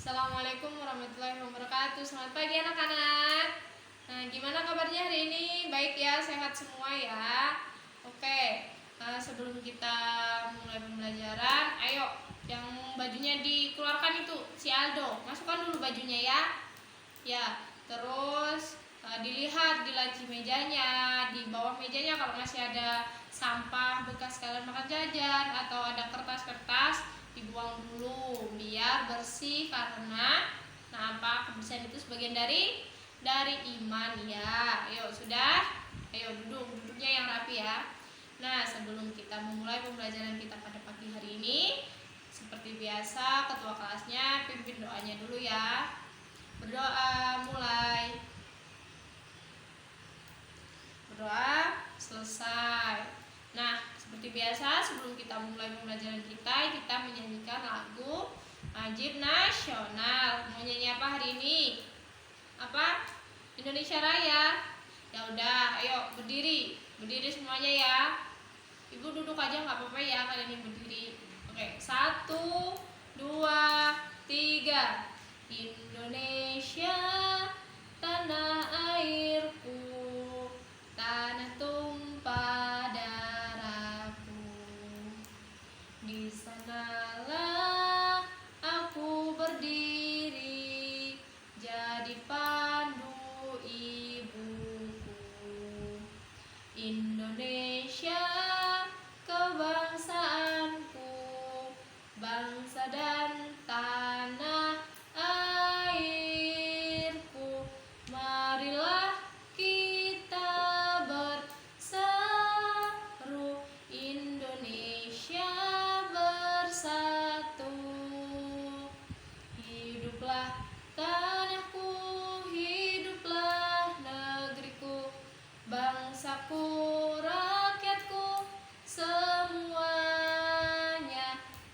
Assalamualaikum warahmatullahi wabarakatuh. Selamat pagi anak-anak. Nah, gimana kabarnya hari ini? Baik ya, sehat semua ya. Oke, sebelum kita mulai pembelajaran, ayo yang bajunya dikeluarkan itu si Aldo, masukkan dulu bajunya ya. Ya, terus dilihat di laci mejanya, di bawah mejanya kalau masih ada sampah bekas kalian makan jajan atau ada kertas-kertas dibuang dulu biar bersih, karena kebersihan itu sebagian dari iman ya. Ayo sudah, ayo duduknya yang rapi ya. Nah, sebelum kita memulai pembelajaran kita pada pagi hari ini, seperti biasa ketua kelasnya pimpin doanya dulu ya. Berdoa mulai. Berdoa selesai. Nah, seperti biasa sebelum kita mulai pembelajaran kita menyanyikan lagu wajib nasional. Mau nyanyi apa hari ini? Apa? Indonesia Raya. Ya udah, ayo berdiri semuanya ya. Ibu duduk aja nggak apa-apa ya, kalian yang berdiri. Oke, 1, 2, 3. Indonesia, tanah airku, tanah tumpah darahku. Di sanalah aku berdiri, jadi pandu ibuku. Indonesia, kebangsaanku, bangsa dan tanah airku. Marilah kita berseru, Indonesia bersatu. Hiduplah tanahku, hiduplah negeriku, bangsaku, rakyatku, semuanya.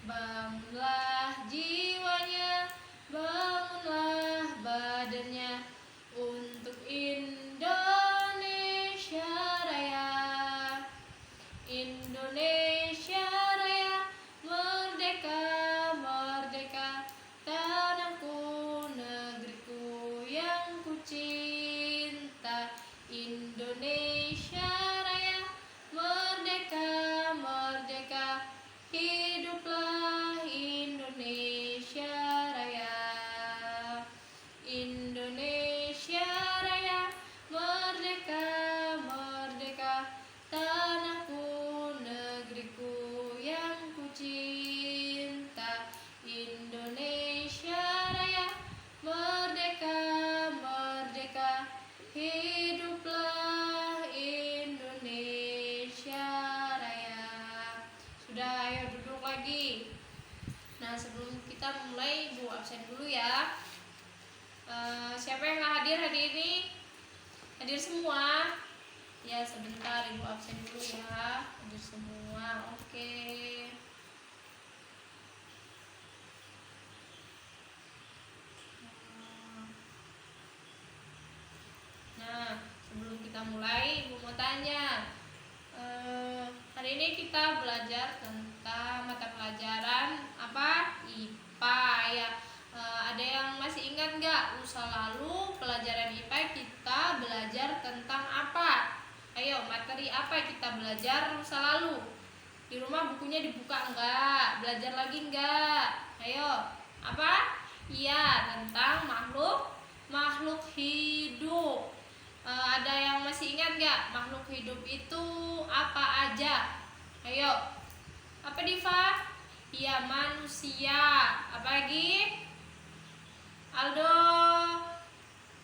Bangunlah jiwanya, bangunlah badannya untuk Indonesia Raya. Indonesia Raya, merdeka, merdeka, tanahku, negeriku yang ku cinta. Indonesia Raya, merdeka, merdeka, hiduplah Indonesia Raya. Indonesia Raya, merdeka, merdeka, tanahku, negeriku yang ku cinta. Indonesia Raya, merdeka, merdeka, hiduplah Indonesia Raya. Sudah, ayo duduk lagi. Nah, sebelum kita mulai, Bu absen dulu ya. Siapa yang nggak hadir hari ini? Hadir semua? Ya, sebentar Ibu absen dulu ya. Hadir semua, oke. Nah, sebelum kita mulai, Ibu mau tanya. Hari ini kita belajar tentang mata pelajaran apa? IPA ya. Ada yang masih ingat nggak lusa lalu pelajaran IPA kita belajar tentang apa? Ayo, materi apa kita belajar lusa lalu? Di rumah bukunya dibuka enggak? Belajar lagi enggak? Ayo, apa? Iya, tentang makhluk hidup. Ada yang masih ingat nggak makhluk hidup itu apa aja? Ayo, apa Diva? Iya, manusia. Apa lagi? Aldo,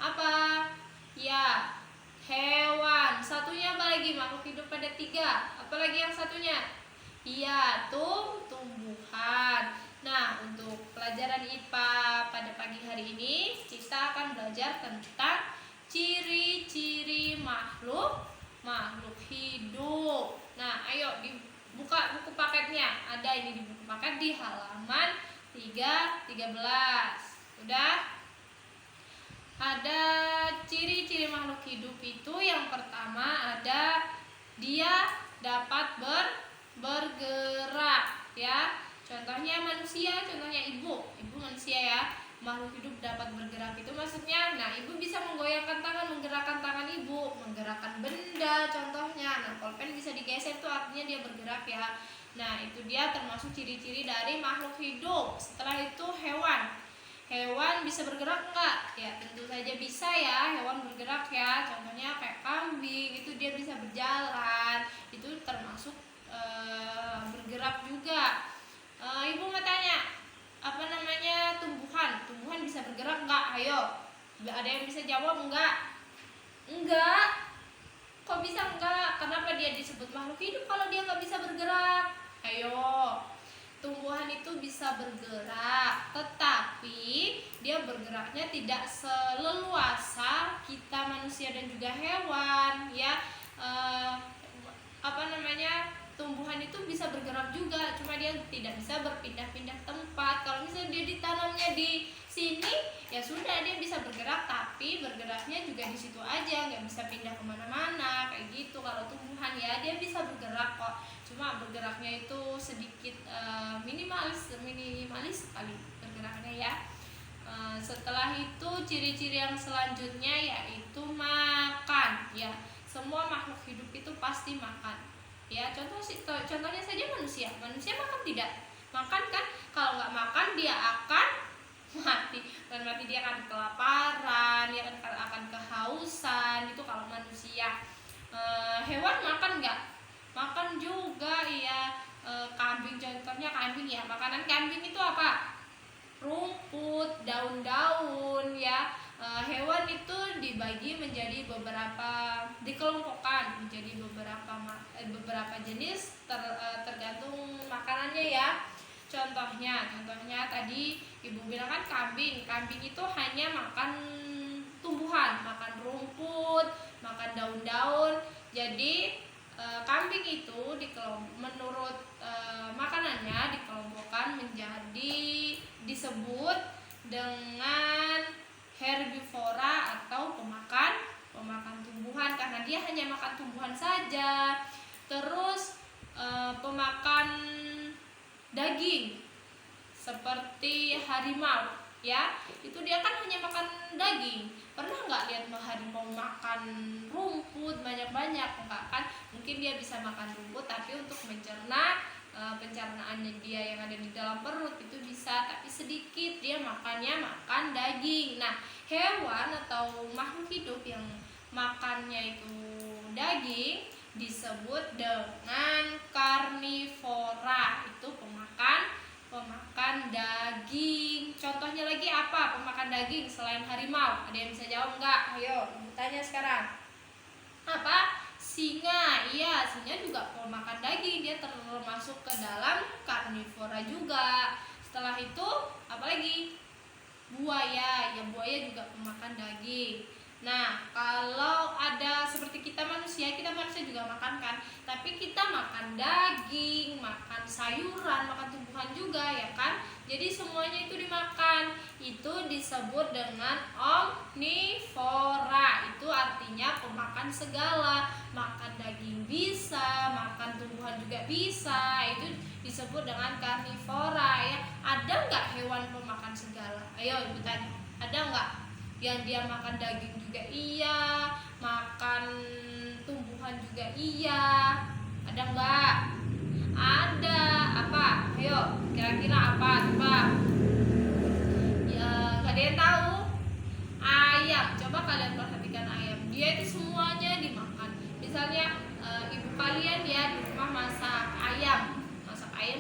apa? Ya, hewan. Satunya apa lagi? Makhluk hidup ada 3. Apa lagi yang satunya? Iya, tumbuhan. Nah, untuk pelajaran IPA pada pagi hari ini kita akan belajar tentang ciri-ciri makhluk hidup. Nah, ayo dibuka buku paketnya. Ada ini di buku paket di halaman 13. Udah? Ada ciri-ciri makhluk hidup itu yang pertama ada dia dapat bergerak ya. Contohnya manusia, contohnya ibu manusia ya. makhluk hidup dapat bergerak itu maksudnya, nah ibu bisa menggoyangkan tangan, menggerakkan tangan ibu, menggerakkan benda contohnya. Nah pulpen bisa digeser itu artinya dia bergerak ya. Nah itu dia termasuk ciri-ciri dari makhluk hidup. Setelah itu hewan. Hewan bisa bergerak enggak? Ya tentu saja bisa ya, hewan bergerak ya. Contohnya kayak kambing, itu dia bisa berjalan, itu termasuk bergerak juga. Ibu mau tanya, apa namanya, tumbuhan bisa bergerak enggak? Ayo, ada yang bisa jawab enggak? Enggak. Kok bisa enggak? Kenapa dia disebut makhluk hidup kalau dia nggak bisa bergerak? Ayo, tumbuhan itu bisa bergerak, tetapi dia bergeraknya tidak seleluasa kita manusia dan juga hewan ya. Tumbuhan itu bisa bergerak juga, cuma dia tidak bisa berpindah-pindah tempat. Kalau misalnya dia ditanamnya di sini, ya sudah dia bisa bergerak, tapi bergeraknya juga di situ aja, nggak bisa pindah kemana-mana kayak gitu. Kalau tumbuhan ya dia bisa bergerak kok, cuma bergeraknya itu sedikit minimalis sekali bergeraknya ya. Setelah itu ciri-ciri yang selanjutnya yaitu makan ya. Semua makhluk hidup itu pasti makan ya. Contohnya saja manusia makan tidak? Makan kan? Kalau nggak makan dia akan mati. Dan mati dia akan kelaparan, dia akan kehausan, itu kalau manusia. Hewan makan nggak? Makan juga ya. Kambing contohnya, kambing ya, makanan kambing itu apa? Rumput, daun-daun ya. Hewan itu dibagi menjadi dikelompokkan menjadi beberapa jenis tergantung makanannya ya. Contohnya tadi ibu bilang kan kambing itu hanya makan tumbuhan, makan rumput, makan daun-daun. Jadi kambing itu menurut makanannya dikelompokkan menjadi, disebut dengan herbivora atau pemakan tumbuhan karena dia hanya makan tumbuhan saja. Terus pemakan daging seperti harimau ya, itu dia kan hanya makan daging. Pernah nggak lihat harimau makan rumput banyak-banyak? Enggak kan? Mungkin dia bisa makan rumput, tapi untuk mencerna pencernaannya dia yang ada di dalam perut itu bisa, tapi sedikit. Dia makan daging. Nah, hewan atau makhluk hidup yang makannya itu daging disebut dengan karnivora. Itu pemakan daging. Contohnya lagi apa pemakan daging selain harimau? Ada yang bisa jawab nggak? Ayo, tanya sekarang. Apa? Singa. Iya, singa juga pemakan daging, dia termasuk ke dalam karnivora juga. Setelah itu apa lagi? Buaya. Ya, buaya juga pemakan daging. Nah, kalau ada seperti kita manusia juga makan kan, tapi kita makan daging, makan sayuran, makan tumbuhan juga ya kan. Jadi semuanya itu dimakan. Itu disebut dengan omnivora. Itu artinya pemakan segala. Makan daging bisa, makan tumbuhan juga bisa. Itu disebut dengan karnivora ya. Ada nggak hewan pemakan segala? Ayo ibu tanya, ada nggak yang dia makan daging juga iya, makan tumbuhan juga iya? Ada nggak? Ada. Apa? Ayo, kira-kira apa? Coba ya, nggak ada yang tahu? Ayam. Coba kalian perhatikan ayam, dia itu semuanya dimakan. Misalnya ibu kalian ya di rumah masak ayam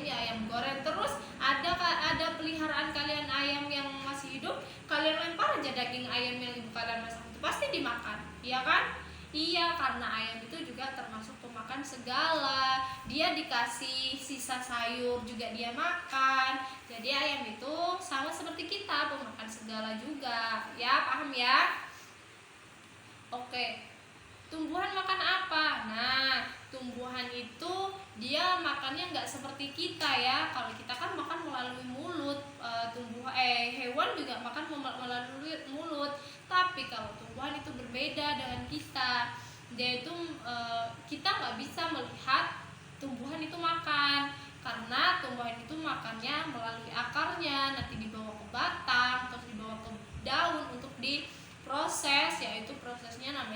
ya, ayam goreng. Terus ada peliharaan kalian ayam yang masih hidup, kalian lempar aja daging ayam yang ibu kalian masak, itu pasti dimakan, iya kan? Iya, karena ayam itu juga termasuk pemakan segala. Dia dikasih sisa sayur juga dia makan. Jadi ayam itu sama seperti kita, pemakan segala juga. Ya, paham ya? Oke. Tumbuhan makan apa? Nah, tumbuhan itu dia makannya nggak seperti kita ya. Kalau kita kan makan melalui mulut, hewan juga makan melalui mulut. Tapi kalau tumbuhan itu berbeda dengan kita. Dia itu kita nggak bisa melihat tumbuhan itu makan, karena tumbuhan itu makannya melalui akarnya, nanti dibawa ke batang, terus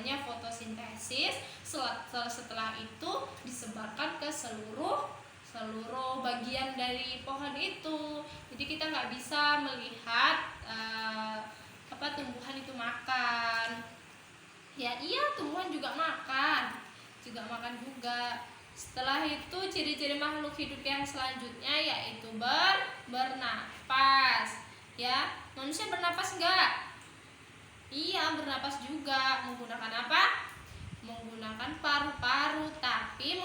namanya fotosintesis. Setelah itu disebarkan ke seluruh bagian dari pohon itu. Jadi kita nggak bisa melihat tumbuhan itu makan. Ya iya, tumbuhan juga makan juga. Setelah itu ciri-ciri makhluk hidup yang selanjutnya yaitu bernapas. Ya, manusia bernapas enggak? Iya, bernapas juga. Menggunakan apa? Menggunakan paru-paru, tapi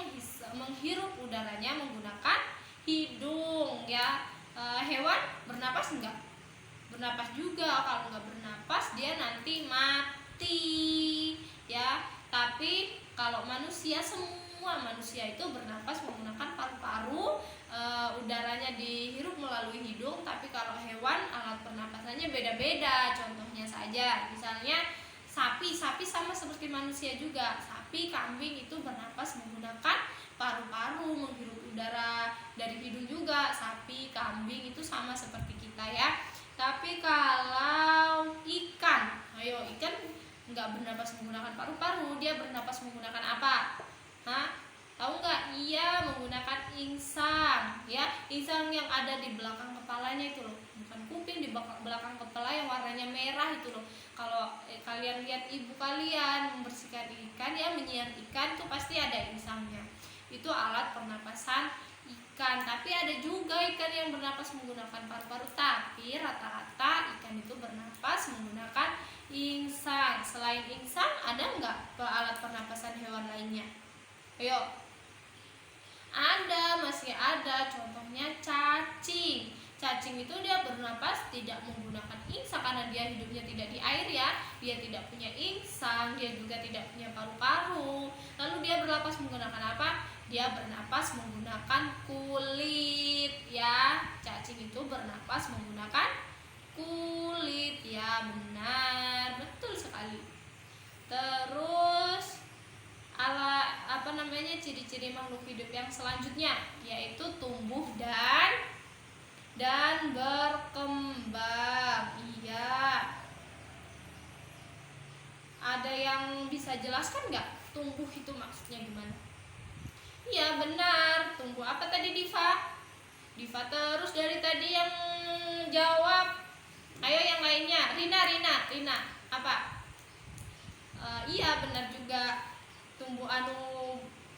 menghirup udaranya menggunakan hidung. Ya, hewan bernapas enggak? Bernapas juga. Kalau enggak bernapas dia nanti mati. Ya, tapi kalau manusia, semua manusia itu bernapas menggunakan paru-paru, udaranya dihirup melalui hidung. Tapi kalau hewan alat pernapasannya beda-beda. Contohnya saja, misalnya sapi sama seperti manusia juga. Sapi, kambing itu bernapas menggunakan paru-paru, menghirup udara dari hidung juga. Sapi, kambing itu sama seperti kita ya. Tapi kalau ikan, ikan nggak bernapas menggunakan paru-paru, dia bernapas menggunakan apa? Tahu nggak? Iya, menggunakan insang. Ya, insang yang ada di belakang kepalanya itu loh, bukan kuping, di belakang kepala yang warnanya merah itu loh. Kalau kalian lihat ibu kalian membersihkan ikan, ya menyiram ikan, itu pasti ada insangnya. Itu alat pernapasan ikan. Tapi ada juga ikan yang bernapas menggunakan paru-paru, tapi rata-rata ikan itu bernapas menggunakan insang. Selain insang, ada nggak alat pernapasan hewan lainnya? Ayo. Ada, masih ada. Contohnya cacing. Cacing itu dia bernapas tidak menggunakan insang karena dia hidupnya tidak di air ya. Dia tidak punya insang, dia juga tidak punya paru-paru. Lalu dia bernapas menggunakan apa? Dia bernapas menggunakan kulit ya. Cacing itu bernapas menggunakan kulit ya, benar, betul sekali. Terus ciri-ciri makhluk hidup yang selanjutnya yaitu tumbuh dan berkembang. Iya. Ada yang bisa jelaskan nggak tumbuh itu maksudnya gimana? Iya benar, tumbuh apa tadi Diva? Diva terus dari tadi yang jawab. Ayo yang lainnya, Rina, apa? Iya benar juga, tumbuh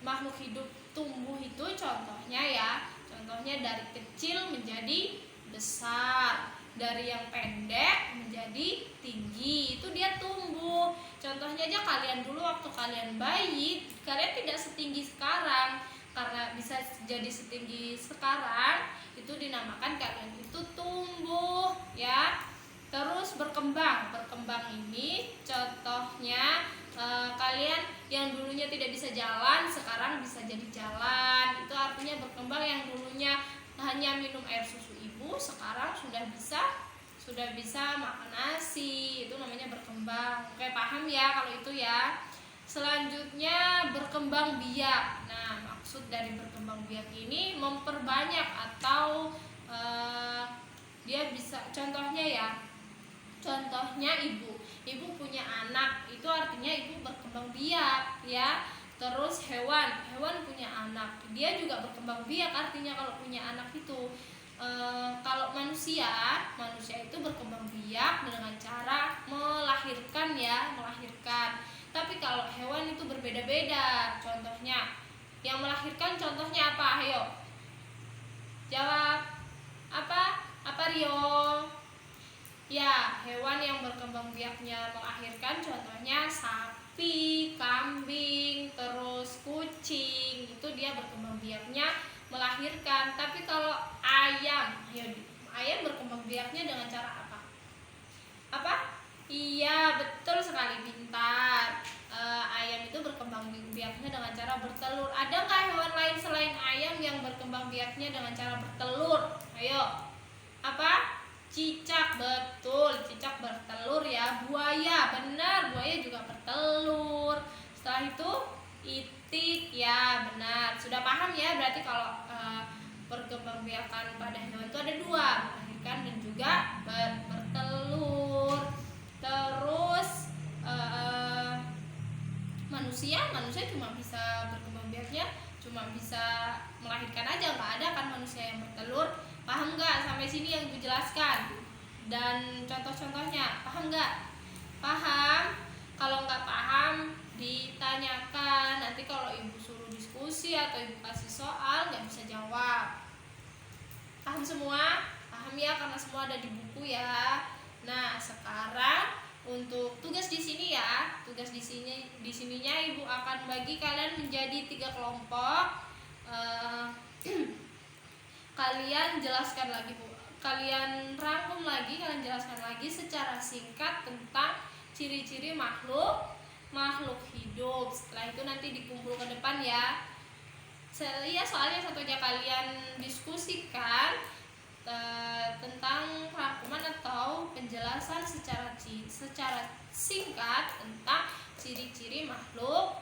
makhluk hidup tumbuh itu contohnya dari kecil menjadi besar, dari yang pendek menjadi tinggi, itu dia tumbuh. Contohnya aja kalian dulu waktu kalian bayi, kalian tidak setinggi sekarang. Karena bisa jadi setinggi sekarang, itu dinamakan kalian itu tumbuh ya. Terus berkembang ini contohnya kalian yang dulunya tidak bisa jalan sekarang bisa jadi jalan. Itu artinya berkembang. Yang dulunya hanya minum air susu ibu sekarang sudah bisa makan nasi. Itu namanya berkembang. Oke, paham ya kalau itu ya. Selanjutnya berkembang biak. Nah, maksud dari berkembang biak ini memperbanyak atau dia bisa, contohnya ibu punya anak, itu artinya ibu berkembang biak ya. Terus hewan punya anak, dia juga berkembang biak, artinya kalau punya anak itu. Kalau manusia itu berkembang biak dengan cara melahirkan. Tapi kalau hewan itu berbeda-beda. Contohnya yang melahirkan, contohnya apa? Ayo jawab. Apa Rio? Ya, hewan yang berkembang biaknya melahirkan contohnya sapi, kambing, terus kucing. Itu dia berkembang biaknya melahirkan. Tapi kalau ayam berkembang biaknya dengan cara apa? Iya, betul sekali, pintar. Ayam itu berkembang biaknya dengan cara bertelur. Ada nggak hewan lain selain ayam yang berkembang biaknya dengan cara bertelur? Ayo. Apa? Cicak, betul, cicak bertelur ya. Buaya, benar, buaya juga bertelur. Setelah itu itik, ya benar. Sudah paham ya, berarti kalau perkembangbiakan pada hewan itu ada dua, melahirkan dan juga bertelur. Terus manusia cuma bisa berkembang biaknya cuma bisa melahirkan aja, nggak ada kan manusia yang bertelur. Paham nggak sampai sini yang Ibu jelaskan? Dan contoh-contohnya paham nggak? Paham? Kalau nggak paham ditanyakan, nanti kalau Ibu suruh diskusi atau Ibu kasih soal nggak bisa jawab. Paham semua? Paham ya, karena semua ada di buku ya. Nah, sekarang untuk tugas di sini ya, tugas di sininya Ibu akan bagi kalian menjadi 3 kelompok. Kalian jelaskan lagi Bu. Kalian rangkum lagi, kalian jelaskan lagi secara singkat tentang ciri-ciri makhluk hidup. Setelah itu nanti dikumpul ke depan ya. Ya, soalnya satu aja kalian diskusikan tentang rangkuman atau penjelasan secara singkat tentang ciri-ciri makhluk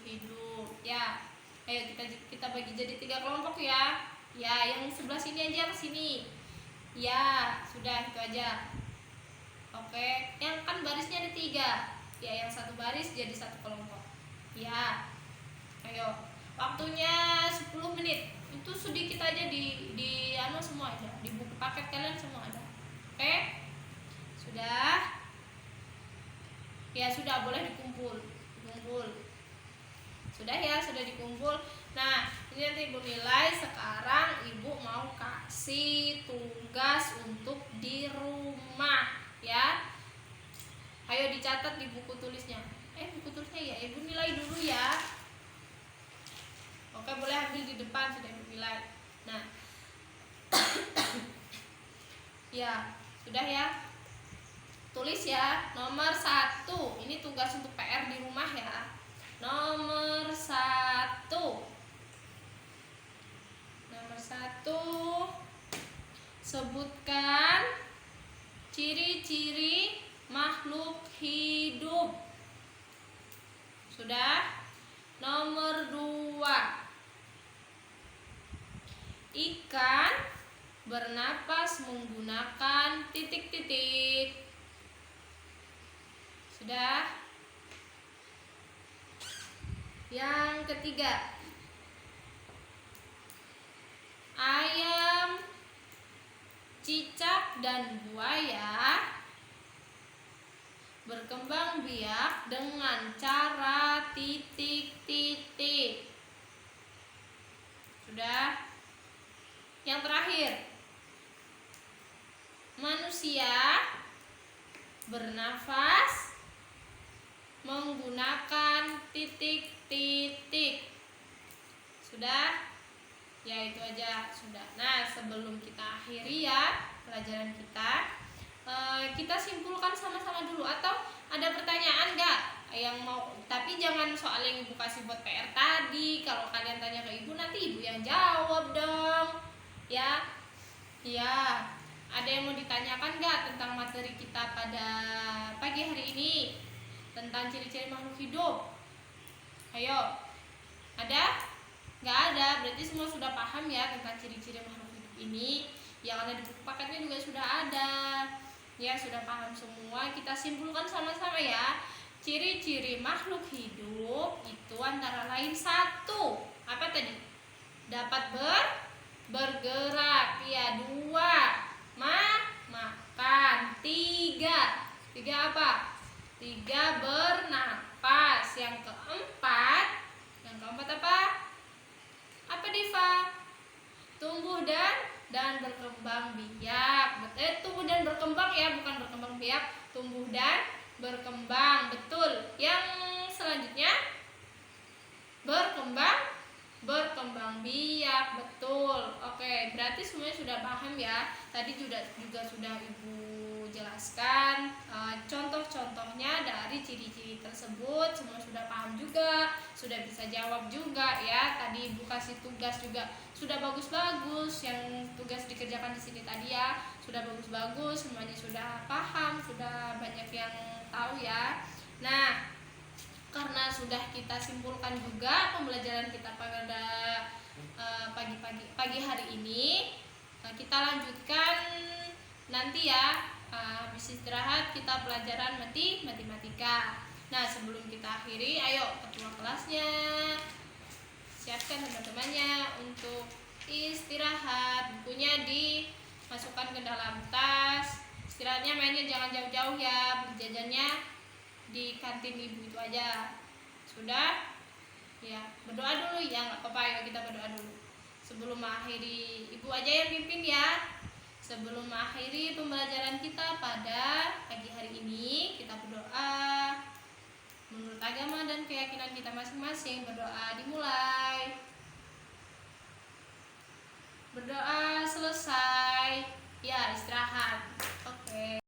hidup ya. Ayo kita bagi jadi 3 kelompok ya. Ya, yang sebelah sini aja ke sini. Ya, sudah itu aja. Oke, yang kan barisnya ada 3. Ya, yang satu baris jadi 1 kelompok. Ya. Ayo, waktunya 10 menit. Itu sedikit aja di semua ada. Di buku paket kalian semua ada. Oke? Sudah? Ya, sudah, boleh dikumpul. Sudah ya, sudah dikumpul. Nah, ini nanti Ibu nilai. Sekarang Ibu mau kasih tugas untuk di rumah ya. Ayo dicatat di buku tulisnya. Buku tulisnya ya, Ibu nilai dulu ya. Oke, boleh ambil di depan, sudah Ibu nilai. Nah, ya, sudah ya. Tulis ya, nomor 1. Ini tugas untuk PR di rumah ya. Nomor 1. Sebutkan ciri-ciri makhluk hidup. Sudah? Nomor 2. Ikan bernapas menggunakan titik-titik. Sudah? Yang ketiga, ayam, cicak, dan buaya berkembang biak dengan cara titik-titik. Sudah? Yang terakhir, manusia bernafas menggunakan titik-titik. Sudah? Ya, itu aja sudah. Nah, sebelum kita akhiri ya pelajaran kita simpulkan sama-sama dulu. Atau ada pertanyaan nggak yang mau? Tapi jangan soal yang Ibu kasih buat PR tadi. Kalau kalian tanya ke Ibu, nanti Ibu yang jawab dong ya. Ya, ada yang mau ditanyakan nggak tentang materi kita pada pagi hari ini, tentang ciri-ciri makhluk hidup? Ayo, ada? Nggak ada, berarti semua sudah paham ya tentang ciri-ciri makhluk hidup ini. Yang ada di buku paketnya juga sudah ada. Ya, sudah paham semua. Kita simpulkan sama-sama ya. Ciri-ciri makhluk hidup itu antara lain 1. Apa tadi? Dapat bergerak. Ya, 2. Makan. 3 apa? 3 bernapas. Yang keempat apa? Apa Diva? Tumbuh dan berkembang biak. Tumbuh dan berkembang ya, bukan berkembang biak. Tumbuh dan berkembang, betul. Yang selanjutnya berkembang biak, betul. Oke, berarti semuanya sudah paham ya. Tadi juga sudah Ibu jelaskan contoh-contohnya dari ciri-ciri tersebut. Semua sudah paham juga, sudah bisa jawab juga ya. Tadi Ibu kasih tugas juga sudah bagus-bagus. Yang tugas dikerjakan di sini tadi ya sudah bagus-bagus, semuanya sudah paham, sudah banyak yang tahu ya. Nah, karena sudah kita simpulkan juga pembelajaran kita pada pagi hari ini, kita lanjutkan nanti ya. Habis istirahat kita pelajaran matematika. Nah, sebelum kita akhiri, ayo ketua kelasnya siapkan teman-temannya untuk istirahat. Bukunya dimasukkan ke dalam tas. Istirahatnya mainnya jangan jauh-jauh ya, jajannya di kantin ibu itu aja. Sudah? Ya, berdoa dulu ya, nggak apa-apa ya, kita berdoa dulu. Sebelum mengakhiri, ibu aja yang pimpin ya. Sebelum mengakhiri pembelajaran kita pada pagi hari ini, kita berdoa. Menurut agama dan keyakinan kita masing-masing, berdoa dimulai. Berdoa selesai, ya istirahat.